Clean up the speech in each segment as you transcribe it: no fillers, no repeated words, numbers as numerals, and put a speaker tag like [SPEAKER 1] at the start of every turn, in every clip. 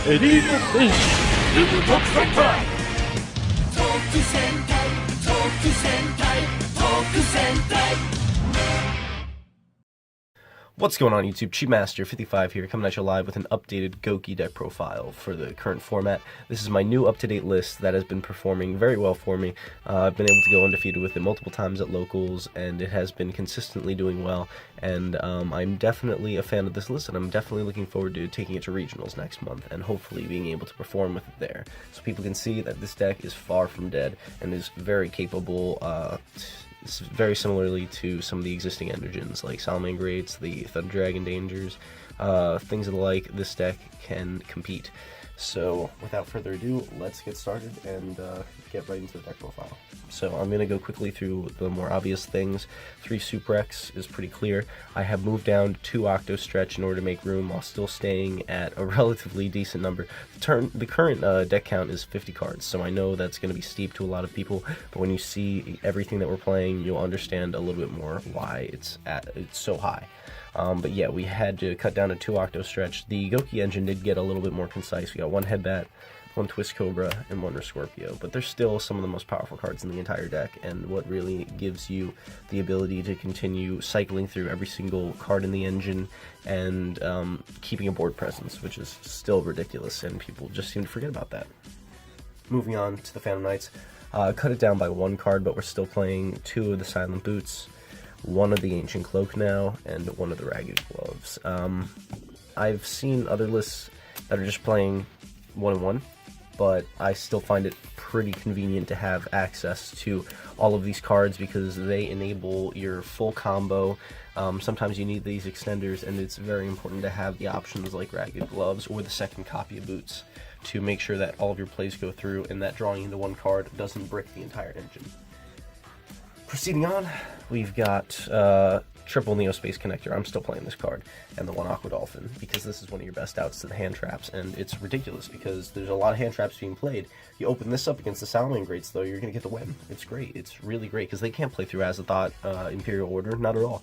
[SPEAKER 1] エリート戦士ルブ特戦隊
[SPEAKER 2] 特戦隊特戦隊特戦隊
[SPEAKER 3] What's going on YouTube? Cheapmaster55 here, coming at you live with an updated Gouki deck profile for the current format. This is my new up-to-date list that has been performing very well for me. I've been able to go undefeated with it multiple times at locals, and it has been consistently doing well. And I'm definitely a fan of this list, and I'm definitely looking forward to taking it to regionals next month, and hopefully being able to perform with it there. So people can see that this deck is far from dead, and is very capable, very similarly to some of the existing engines like Salamangreats, the Thunder Dragon Dangers, things of the like. This deck can compete. So without further ado, let's get started and get right into the deck profile. So I'm going to go quickly through the more obvious things. 3 Suprex is pretty clear. I have moved down to 2 Octo Stretch in order to make room while still staying at a relatively decent number. The current deck count is 50 cards, so I know that's going to be steep to a lot of people, but when you see everything that we're playing, you'll understand a little bit more why it's so high. But yeah, we had to cut down to 2 Octo Stretch. The Gouki engine did get a little bit more concise. We got 1 Headbat, 1 Twist Cobra, and 1 Scorpio, but they're still some of the most powerful cards in the entire deck, and what really gives you the ability to continue cycling through every single card in the engine and keeping a board presence, which is still ridiculous, and people just seem to forget about that. Moving on to the Phantom Knights, cut it down by 1 card, but we're still playing 2 of the Silent Boots, 1 of the Ancient Cloak now, and 1 of the Ragged Gloves. I've seen other lists that are just playing 1 and 1, but I still find it pretty convenient to have access to all of these cards because they enable your full combo. Sometimes you need these extenders, and it's very important to have the options like Ragged Gloves or the second copy of Boots to make sure that all of your plays go through and that drawing into 1 card doesn't brick the entire engine. Proceeding on, we've got triple Neo Space Connector. I'm still playing this card, and the 1 Aqua Dolphin, because this is one of your best outs to the hand traps, and it's ridiculous because there's a lot of hand traps being played. You open this up against the Salamangreats, though, you're going to get the win. It's great. It's really great, because they can't play through Azathoth, Imperial Order, not at all.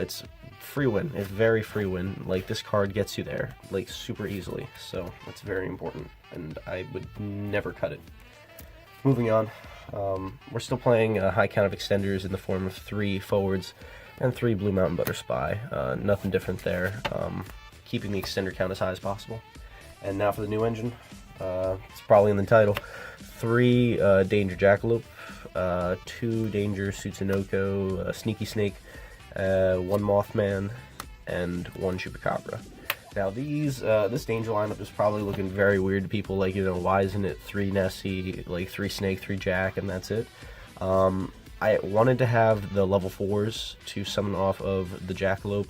[SPEAKER 3] It's free win. It's very free win. Like, this card gets you there, like, super easily, so it's very important, and I would never cut it. Moving on, we're still playing a high count of extenders in the form of 3 forwards and 3 Blue Mountain Butter Spy. Nothing different there, keeping the extender count as high as possible. And now for the new engine, it's probably in the title. 3 Danger Jackalope, 2 Danger Tsutanoko, Sneaky Snake, 1 Mothman, and 1 Chupacabra. Now this Danger lineup is probably looking very weird to people, like, you know, why isn't it 3 Nessie, like 3 Snake, 3 Jack, and that's it? I wanted to have the level 4s to summon off of the Jackalope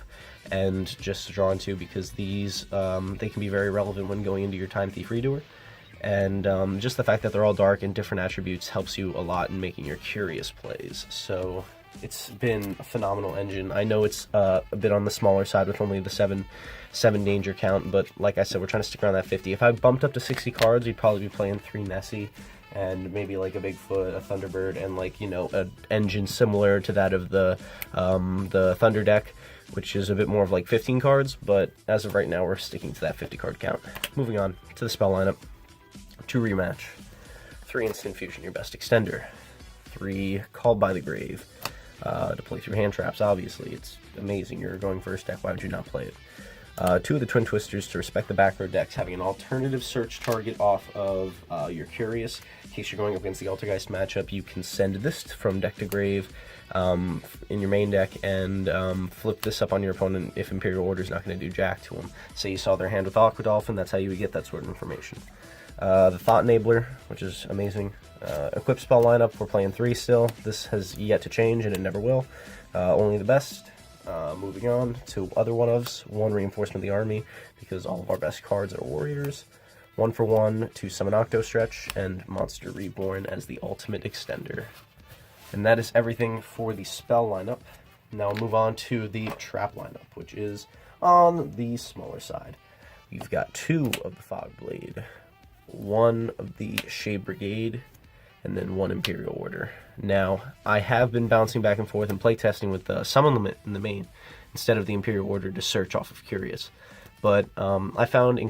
[SPEAKER 3] and just draw into, because these, they can be very relevant when going into your Time Thief Redoer. And just the fact that they're all dark and different attributes helps you a lot in making your curious plays. So it's been a phenomenal engine. I know it's a bit on the smaller side with only the 7 danger count, but like I said, we're trying to stick around that 50. If I bumped up to 60 cards, we'd probably be playing 3 Nessie and maybe like a Bigfoot, a Thunderbird, and, like, you know, an engine similar to that of the Thunder deck, which is a bit more of like 15 cards, but as of right now, we're sticking to that 50 card count. Moving on to the spell lineup. 2 Rematch, 3 Instant Fusion, your best extender, 3 Called by the Grave, to play through hand traps, obviously. It's amazing. You're going first deck, why would you not play it? 2 of the Twin Twisters to respect the back row decks, having an alternative search target off of your Curious. In case you're going up against the Altergeist matchup, you can send this from deck to grave in your main deck and flip this up on your opponent if Imperial Order is not going to do jack to them. Say you saw their hand with Aqua Dolphin, that's how you would get that sort of information. The Thought Enabler, which is amazing. Equip spell lineup, we're playing 3 still. This has yet to change, and it never will. Only the best. Moving on to other one-ofs. 1 Reinforcement of the Army, because all of our best cards are warriors. 1 for 1 to summon Octo Stretch, and Monster Reborn as the ultimate extender. And that is everything for the spell lineup. Now we'll move on to the trap lineup, which is on the smaller side. We've got 2 of the Fog Blade, 1 of the Shade Brigade, and then 1 Imperial Order. Now, I have been bouncing back and forth and playtesting with the Summon Limit in the main, instead of the Imperial Order to search off of Curious. But I found in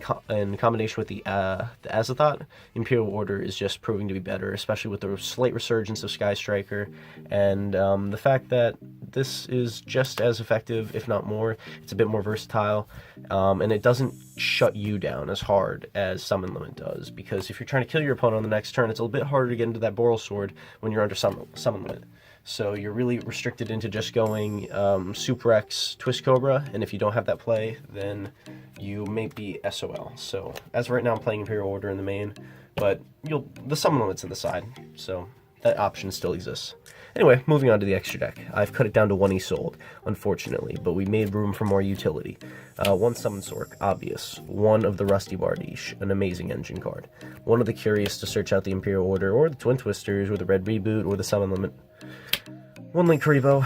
[SPEAKER 3] combination with the Azathoth, Imperial Order is just proving to be better, especially with the slight resurgence of Sky Striker, and the fact that this is just as effective, if not more. It's a bit more versatile, and it doesn't shut you down as hard as Summon Limit does, because if you're trying to kill your opponent on the next turn, it's a little bit harder to get into that Boral Sword when you're under Summon Limit. So you're really restricted into just going Super X Twist Cobra, and if you don't have that play, then you may be SOL. So as of right now, I'm playing Imperial Order in the main, but the Summon Limit's in the side, so that option still exists. Anyway, moving on to the extra deck. I've cut it down to 1 Isolde, unfortunately, but we made room for more utility. 1 Summon Sork, obvious. 1 of the Rusty Bardiche, an amazing engine card. 1 of the Curious to search out the Imperial Order, or the Twin Twisters, or the Red Reboot, or the Summon Limit. 1 Link Karibo,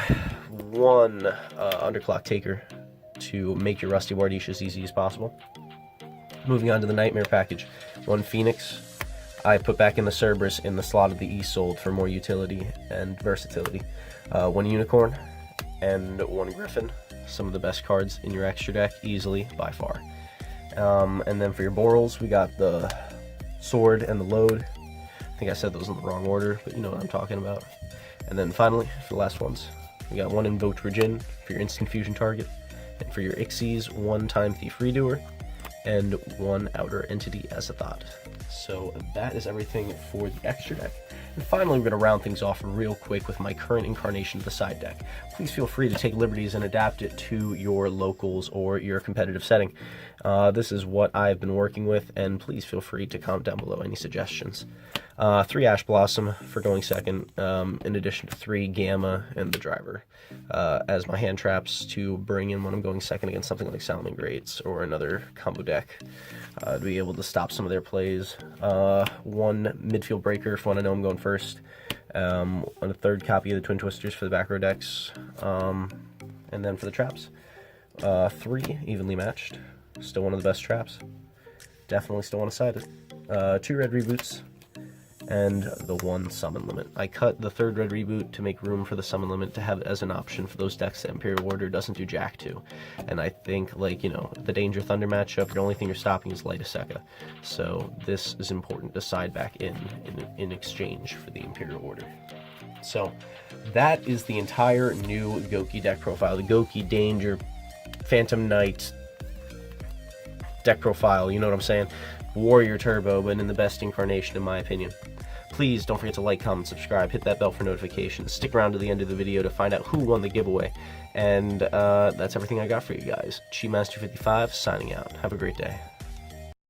[SPEAKER 3] 1 Underclock Taker to make your Rusty Bardiche as easy as possible. Moving on to the Nightmare package. 1 Phoenix. I put back in the Cerberus in the slot of the Isolde for more utility and versatility. 1 Unicorn and 1 Griffin. Some of the best cards in your extra deck, easily, by far. And then for your Borals, we got the Sword and the Load. I think I said those in the wrong order, but you know what I'm talking about. And then finally, for the last ones, we got 1 Invoked Regen for your instant fusion target, and for your Ixies, 1 Time Thief Redoer, and 1 Outer Entity Azathoth. So that is everything for the extra deck. And finally, we're going to round things off real quick with my current incarnation of the side deck. Please feel free to take liberties and adapt it to your locals or your competitive setting. This is what I've been working with, and please feel free to comment down below any suggestions. 3 Ash Blossom for going second, in addition to 3 Gamma and the Driver as my hand traps to bring in when I'm going second against something like Salamangreats or another combo deck to be able to stop some of their plays. 1 Midfield Breaker for when I know I'm going first. On a 3rd copy of the Twin Twisters for the back row decks. And then for the traps, 3 Evenly Matched. Still one of the best traps. Definitely still want to side it. 2 Red Reboots. And the 1 Summon Limit. I cut the 3rd Red Reboot to make room for the Summon Limit to have it as an option for those decks that Imperial Order doesn't do jack to. And I think, like, you know, the Danger Thunder matchup, the only thing you're stopping is Light Aseka. So this is important to side back in exchange for the Imperial Order. So that is the entire new Gouki deck profile. The Gouki Danger Phantom Knight deck profile, you know what I'm saying? Warrior Turbo, but in the best incarnation in my opinion. Please don't forget to like, comment, subscribe, hit that bell for notifications, stick around to the end of the video to find out who won the giveaway, and that's everything I got for you guys. Chimaster55 signing out. Have a great day.